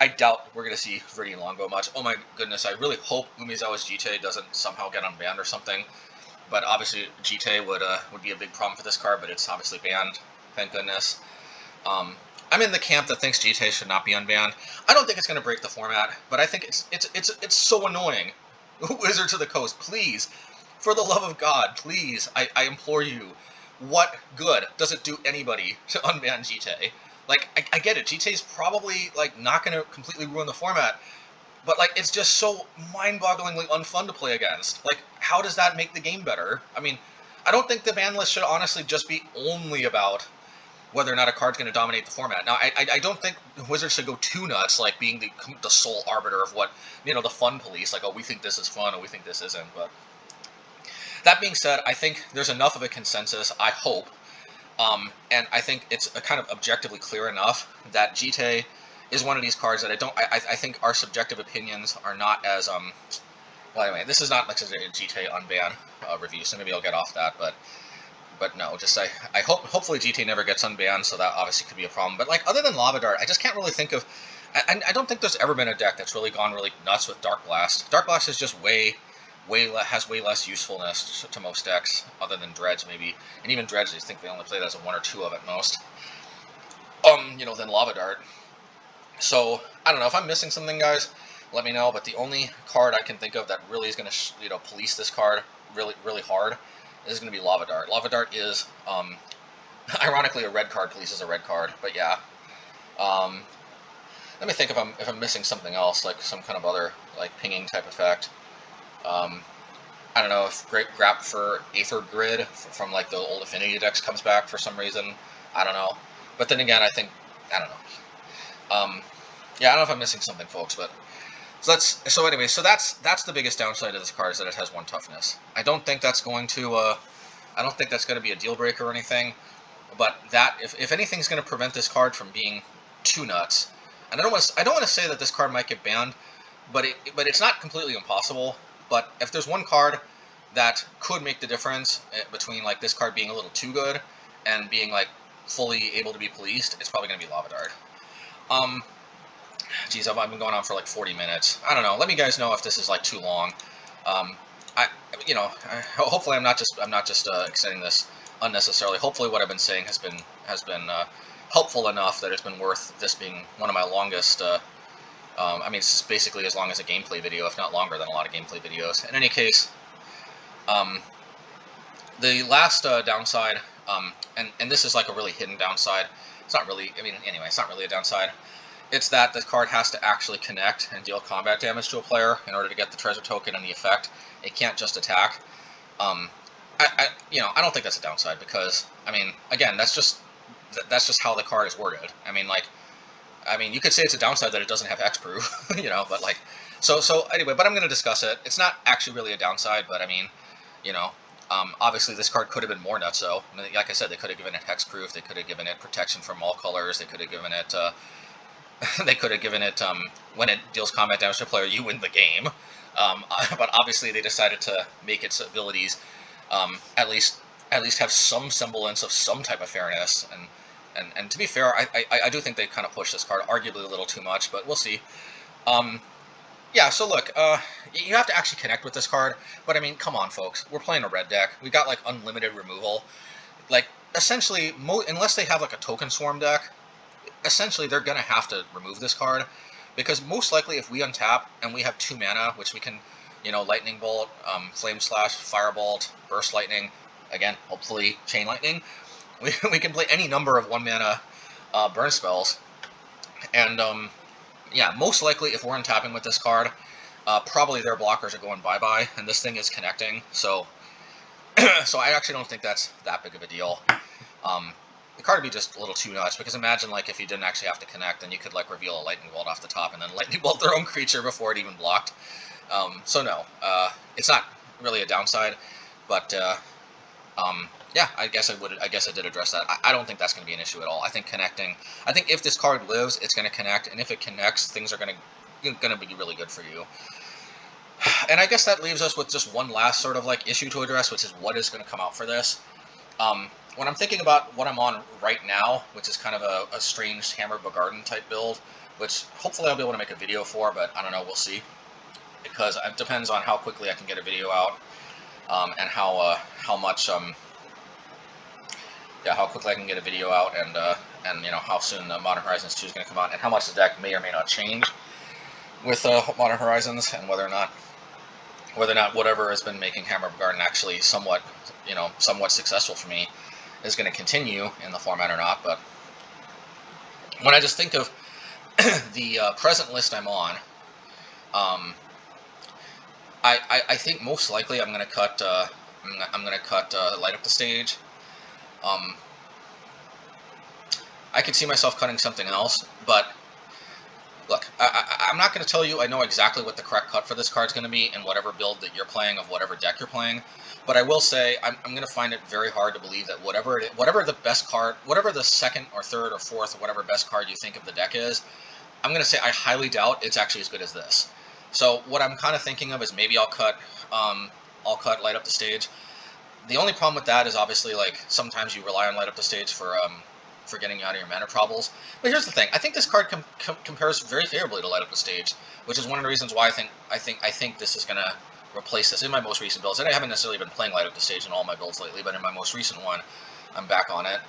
I doubt we're gonna see Viridian Longbow much. Oh my goodness, I really hope Umezawa's Jite doesn't somehow get unbanned or something. But obviously, Jite would be a big problem for this card, but it's obviously banned. Thank goodness. I'm in the camp that thinks Jite should not be unbanned. I don't think it's going to break the format, but I think it's so annoying. Wizards of the Coast, please, for the love of God, please, I implore you, what good does it do anybody to unban Jite? Like, I get it, Jite's probably like not going to completely ruin the format, but, like, it's just so mind-bogglingly unfun to play against. Like, how does that make the game better? I mean, I don't think the ban list should honestly just be only about whether or not a card's going to dominate the format. Now, I don't think Wizards should go too nuts, like being the sole arbiter of what, the fun police, like, oh, we think this is fun, or we think this isn't. But that being said, I think there's enough of a consensus, I hope, and I think it's a kind of objectively clear enough that Jite is one of these cards that I think our subjective opinions are not as, well, anyway, this is not like a Jite unban review, so maybe I'll get off that, but no, just I hopefully Jite never gets unbanned, so that obviously could be a problem. But, like, other than Lava Dart, I just can't really think of, I don't think there's ever been a deck that's really gone really nuts with Dark Blast. Dark Blast is just has way less usefulness to most decks, other than Dredge, maybe, and even Dredge, I think they only play that as a 1 or 2 of at most, than Lava Dart. So, I don't know, if I'm missing something, guys, let me know, but the only card I can think of that really is going to, police this card really, really hard is going to be Lava Dart. Lava Dart is, ironically, a red card polices a red card, but yeah. Let me think if I'm missing something else, like some kind of other, like, pinging type effect. I don't know if Great Grap for Aether Grid from, like, the old Affinity decks comes back for some reason. I don't know. But then again, I don't know. Yeah, I don't know if I'm missing something, folks, but so anyway, so that's the biggest downside of this card, is that it has 1 toughness. I don't think that's going to be a deal breaker or anything, but that if anything's going to prevent this card from being too nuts, and I don't want to say that this card might get banned, but it's not completely impossible. But if there's one card that could make the difference between like this card being a little too good and being like fully able to be policed, it's probably going to be Lava Dart. Geez, I've been going on for like 40 minutes. I don't know. Let me guys know if this is like too long. Hopefully I'm not just extending this unnecessarily. Hopefully what I've been saying has been helpful enough that it's been worth this being one of my longest. I mean, it's basically as long as a gameplay video, if not longer than a lot of gameplay videos. In any case, the last downside, and this is like a really hidden downside. It's not really. I mean, anyway, it's not really a downside. It's that the card has to actually connect and deal combat damage to a player in order to get the treasure token and the effect. It can't just attack. I don't think that's a downside, because, I mean, again, that's just how the card is worded. I mean, you could say it's a downside that it doesn't have hexproof, but like, so anyway, but I'm going to discuss it. It's not actually really a downside, but I mean, obviously this card could have been more nutso. I mean, like I said, they could have given it hexproof, they could have given it protection from all colors, they could have given it, when it deals combat damage to a player, you win the game. But obviously they decided to make its abilities at least have some semblance of some type of fairness. And to be fair, I do think they kind of pushed this card arguably a little too much, but we'll see. Yeah, so look, you have to actually connect with this card, but I mean, come on, folks. We're playing a red deck. We got like unlimited removal. Like, essentially, unless they have like a token swarm deck, essentially they're going to have to remove this card, because most likely if we untap and we have 2 mana, which we can, Lightning Bolt, Flame Slash, Firebolt, Burst Lightning, again, hopefully Chain Lightning, we can play any number of 1 mana burn spells, and yeah, most likely if we're untapping with this card, probably their blockers are going bye-bye, and this thing is connecting, so so I actually don't think that's that big of a deal. The card would be just a little too nuts, because imagine like if you didn't actually have to connect, then you could like reveal a Lightning Bolt off the top and then Lightning Bolt their own creature before it even blocked. So no, it's not really a downside, but yeah, I guess I did address that. I don't think that's going to be an issue at all. I think connecting. I think if this card lives, it's going to connect, and if it connects, things are going to be really good for you. And I guess that leaves us with just one last sort of like issue to address, which is what is going to come out for this. When I'm thinking about what I'm on right now, which is kind of a strange Hammer Bogarden type build, which hopefully I'll be able to make a video for, but I don't know, we'll see. Because it depends on how quickly I can get a video out, and how quickly I can get a video out, and how soon Modern Horizons 2 is going to come out, and how much the deck may or may not change with Modern Horizons, and whether or not whatever has been making Hammer Bogarden actually somewhat successful for me is going to continue in the format or not. But when I just think of the present list I'm on, I think most likely I'm going to cut Light Up the Stage. I could see myself cutting something else, but look, I'm not going to tell you I know exactly what the correct cut for this card is going to be in whatever build that you're playing, of whatever deck you're playing. But I will say I'm going to find it very hard to believe that whatever the best card, whatever the second or third or fourth or whatever best card you think of the deck is, I'm going to say I highly doubt it's actually as good as this. So what I'm kind of thinking of is maybe I'll cut Light Up the Stage. The only problem with that is obviously like sometimes you rely on Light Up the Stage for getting you out of your mana problems. But here's the thing: I think this card compares very favorably to Light Up the Stage, which is one of the reasons why I think this is going to replace this in my most recent builds. And I haven't necessarily been playing Light Up the Stage in all my builds lately, but in my most recent one, I'm back on it.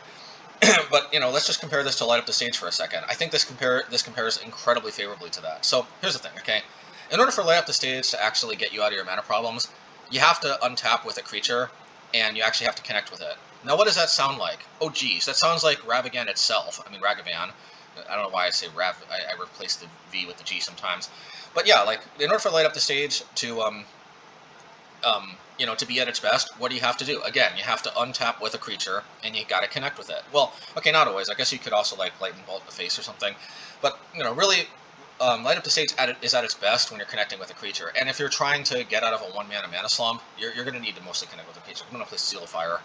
But let's just compare this to Light Up the Stage for a second. I think this compares incredibly favorably to that. So here's the thing, okay? In order for Light Up the Stage to actually get you out of your mana problems, you have to untap with a creature, and you actually have to connect with it. Now, what does that sound like? Oh, geez, that sounds like Ragavan itself. I mean, Ragavan. I don't know why I say Rav. I replace the V with the G sometimes. But yeah, like, in order for Light Up the Stage to, to be at its best, what do you have to do? Again, you have to untap with a creature, and you got to connect with it. Well, okay, not always. I guess you could also, like, Lightning Bolt the face or something. But, really, Light Up the Stage is at its best when you're connecting with a creature, and if you're trying to get out of a 1-mana mana slump, you're going to need to mostly connect with a creature. I'm not going to play Seal of Fire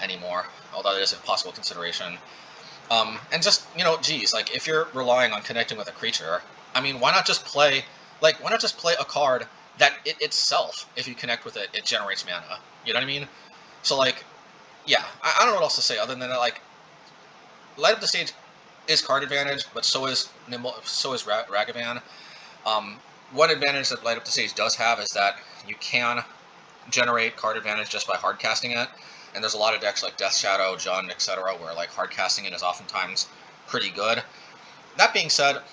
anymore, although it is a possible consideration. And just, geez, like, if you're relying on connecting with a creature, I mean, why not just play a card that itself, if you connect with it, it generates mana? You know what I mean? So, like, yeah, I don't know what else to say other than that, like, Light Up the Stage is card advantage, but so is Ragavan. One advantage that Light Up the Stage does have is that you can generate card advantage just by hard casting it, and there's a lot of decks like Death Shadow, Jund, etc., where like hard casting it is oftentimes pretty good. That being said,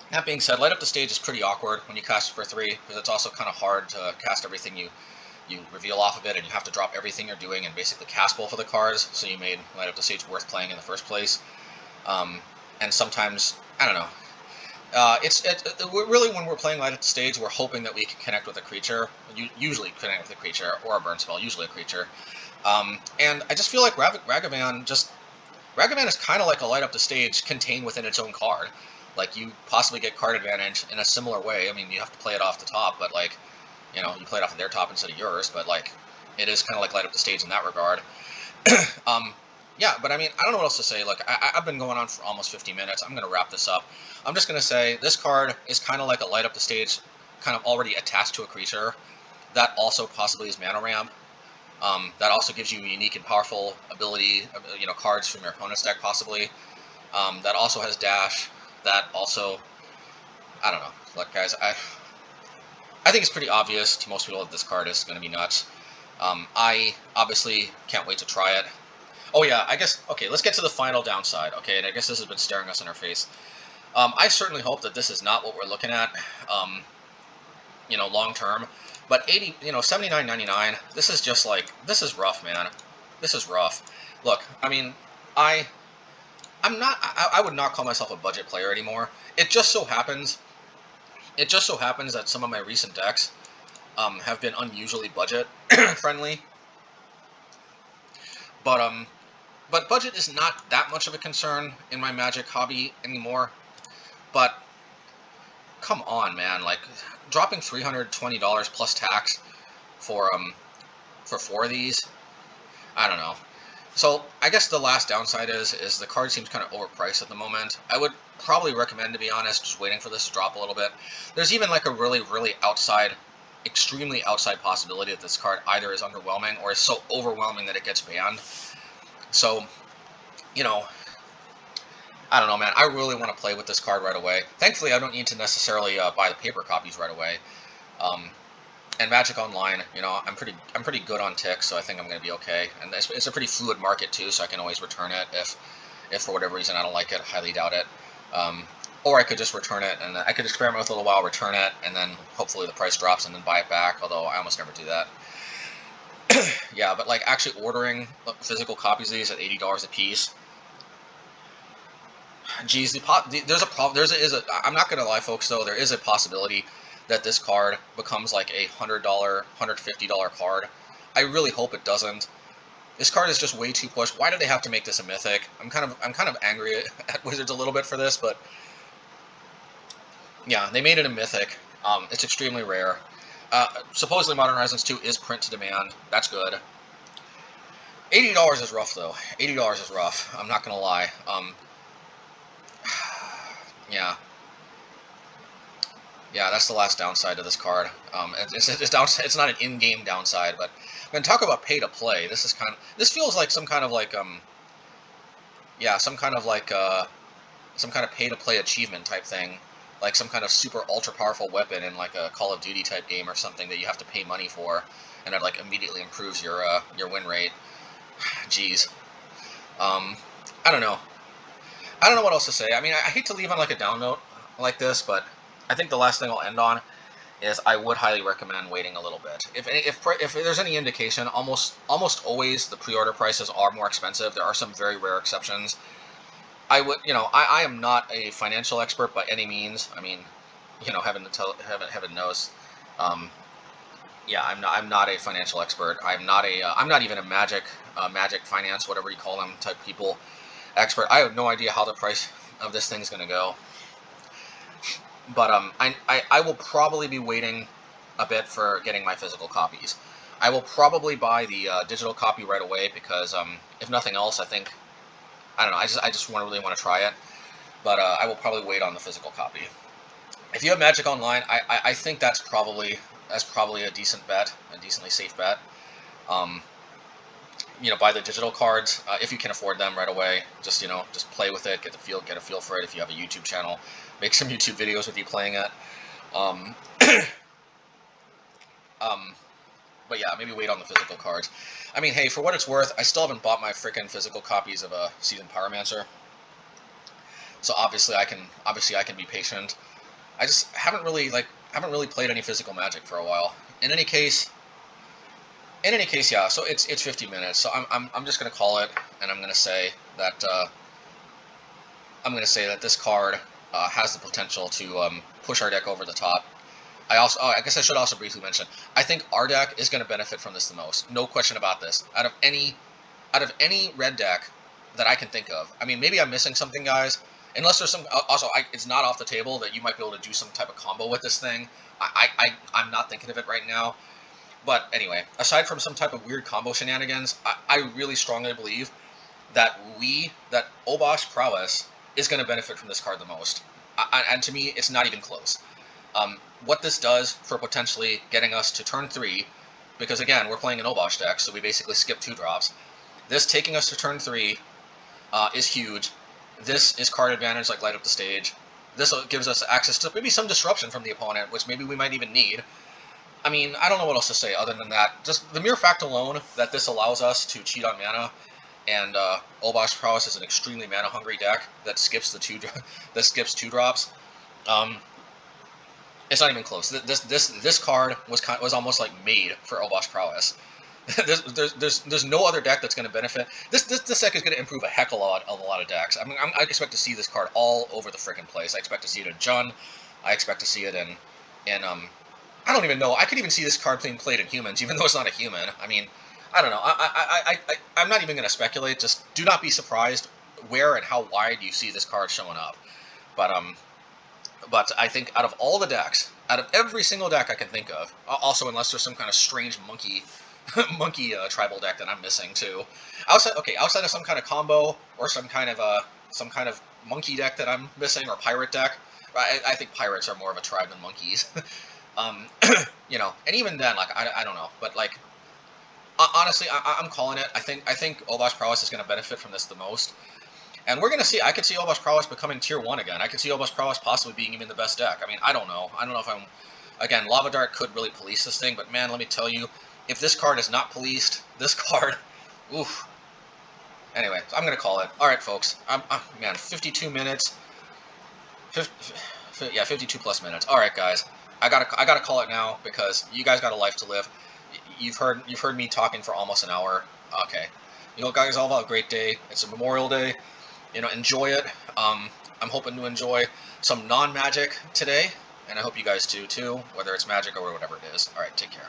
Light Up the Stage is pretty awkward when you cast it for 3, because it's also kind of hard to cast everything you reveal off of it, and you have to drop everything you're doing and basically cast both of the cards, so you made Light Up the Stage worth playing in the first place. And sometimes, I don't know, really, when we're playing Light Up the Stage, we're hoping that we can connect with a creature, usually connect with a creature, or a burn spell, usually a creature. And I just feel like Ragavan is kind of like a Light Up the Stage contained within its own card. Like, you possibly get card advantage in a similar way. I mean, you have to play it off the top, but, like, you play it off of their top instead of yours, but, like, it is kind of like Light Up the Stage in that regard. Yeah, but I mean, I don't know what else to say. Like, I've been going on for almost 50 minutes. I'm going to wrap this up. I'm just going to say this card is kind of like a Light Up the Stage, kind of already attached to a creature. That also possibly is mana ramp. That also gives you unique and powerful ability, cards from your opponent's deck, possibly. That also has dash. That also, I don't know. Look, guys, I think it's pretty obvious to most people that this card is going to be nuts. I obviously can't wait to try it. Oh yeah, I guess, okay, let's get to the final downside, okay, and I guess this has been staring us in our face. I certainly hope that this is not what we're looking at, long term, but $79.99, this is just like, this is rough, man. This is rough. Look, I mean, I would not call myself a budget player anymore. It just so happens that some of my recent decks have been unusually budget friendly. But budget is not that much of a concern in my Magic hobby anymore. But come on, man! Like, dropping $320 plus tax for 4 of these, I don't know. So I guess the last downside is the card seems kind of overpriced at the moment. I would probably recommend, to be honest, just waiting for this to drop a little bit. There's even like a really, really extremely outside possibility that this card either is underwhelming or is so overwhelming that it gets banned. So, I don't know, man. I really want to play with this card right away. Thankfully, I don't need to necessarily buy the paper copies right away. And Magic Online, I'm pretty good on ticks, so I think I'm going to be okay. And it's a pretty fluid market too, so I can always return it if for whatever reason I don't like it. Highly doubt it. Or I could just return it, and I could experiment with it a little while, return it, and then hopefully the price drops and then buy it back. Although I almost never do that. Yeah, but like actually ordering physical copies of these at $80 a piece. Geez, there's a problem. I'm not gonna lie, folks. Though there is a possibility that this card becomes like a $100, $150 card. I really hope it doesn't. This card is just way too pushed. Why do they have to make this a mythic? I'm kind of angry at Wizards a little bit for this, but yeah, they made it a mythic. It's extremely rare. Supposedly Modern Horizons 2 is print to demand. That's good. $80 is rough, though. $80 is rough. I'm not gonna lie. Yeah, that's the last downside to this card. It's not an in-game downside, but when talk about pay to play, this feels like some kind of pay to play achievement type thing, like some kind of super ultra powerful weapon in like a Call of Duty type game or something that you have to pay money for, and it like immediately improves your win rate. Jeez. I don't know. I don't know what else to say. I mean, I hate to leave on like a down note like this, but I think the last thing I'll end on is I would highly recommend waiting a little bit. If there's any indication, almost always the pre-order prices are more expensive. There are some very rare exceptions. I would, I am not a financial expert by any means. I mean, heaven knows. Yeah, I'm not a financial expert. I'm not even a magic finance, whatever you call them, type people expert. I have no idea how the price of this thing's going to go. But I will probably be waiting a bit for getting my physical copies. I will probably buy the digital copy right away because if nothing else, I don't know. I just really want to try it. But I will probably wait on the physical copy. If you have Magic Online, I think that's probably a decent bet, a decently safe bet. Um, buy the digital cards if you can afford them right away. Just play with it, get a feel for it. If you have a YouTube channel, make some YouTube videos with you playing it. Um, um, but yeah, maybe wait on the physical cards. I mean, hey, for what it's worth, I still haven't bought my freaking physical copies of a Seasoned Pyromancer. So obviously I can be patient. I just haven't really played any physical Magic for a while. In any case, yeah. So it's 50 minutes. So I'm just gonna call it, and I'm gonna say that this card has the potential to push our deck over the top. I guess I should also briefly mention, I think our deck is going to benefit from this the most. No question about this. Out of any red deck that I can think of, I mean, maybe I'm missing something, guys. Unless there's some. Also, it's not off the table that you might be able to do some type of combo with this thing. I'm not thinking of it right now. But anyway, aside from some type of weird combo shenanigans, I really strongly believe that Obosh Prowess is going to benefit from this card the most. And to me, it's not even close. What this does for potentially getting us to turn 3, because again, we're playing an Obosh deck, so we basically skip 2 drops. This taking us to turn 3 is huge. This is card advantage like Light Up the Stage. This gives us access to maybe some disruption from the opponent, which maybe we might even need. I mean, I don't know what else to say other than that. Just the mere fact alone that this allows us to cheat on mana, and Obosh Prowess is an extremely mana-hungry deck that skips that skips 2 drops. It's not even close. This card was almost like made for Obosh Prowess. there's no other deck that's going to benefit. This deck is going to improve a heck of a lot of decks. I mean, I expect to see this card all over the freaking place. I expect to see it in Jund. I expect to see it in I don't even know. I could even see this card being played in humans, even though it's not a human. I mean, I don't know. I'm not even going to speculate. Just do not be surprised where and how wide you see this card showing up. But I think out of all the decks, out of every single deck I can think of, also unless there's some kind of strange monkey tribal deck that I'm missing too, outside of some kind of combo or some kind of monkey deck that I'm missing, or pirate deck. I think pirates are more of a tribe than monkeys. And even then, like I don't know, but like honestly, I'm calling it. I think Obosh Prowess is going to benefit from this the most. And we're going to see, I could see Obosh Prowess becoming tier 1 again. I could see Obosh Prowess possibly being even the best deck. I mean, I don't know. I don't know if again, Lava Dart could really police this thing, but man, let me tell you, if this card is not policed, this card, oof. Anyway, I'm going to call it. Alright, folks. Man, 52 minutes. 52 plus minutes. Alright, guys. I gotta call it now because you guys got a life to live. You've heard me talking for almost an hour. Okay. Guys, all have a great day. It's a Memorial Day. Enjoy it. I'm hoping to enjoy some non-magic today, and I hope you guys do too, whether it's magic or whatever it is. Alright, take care.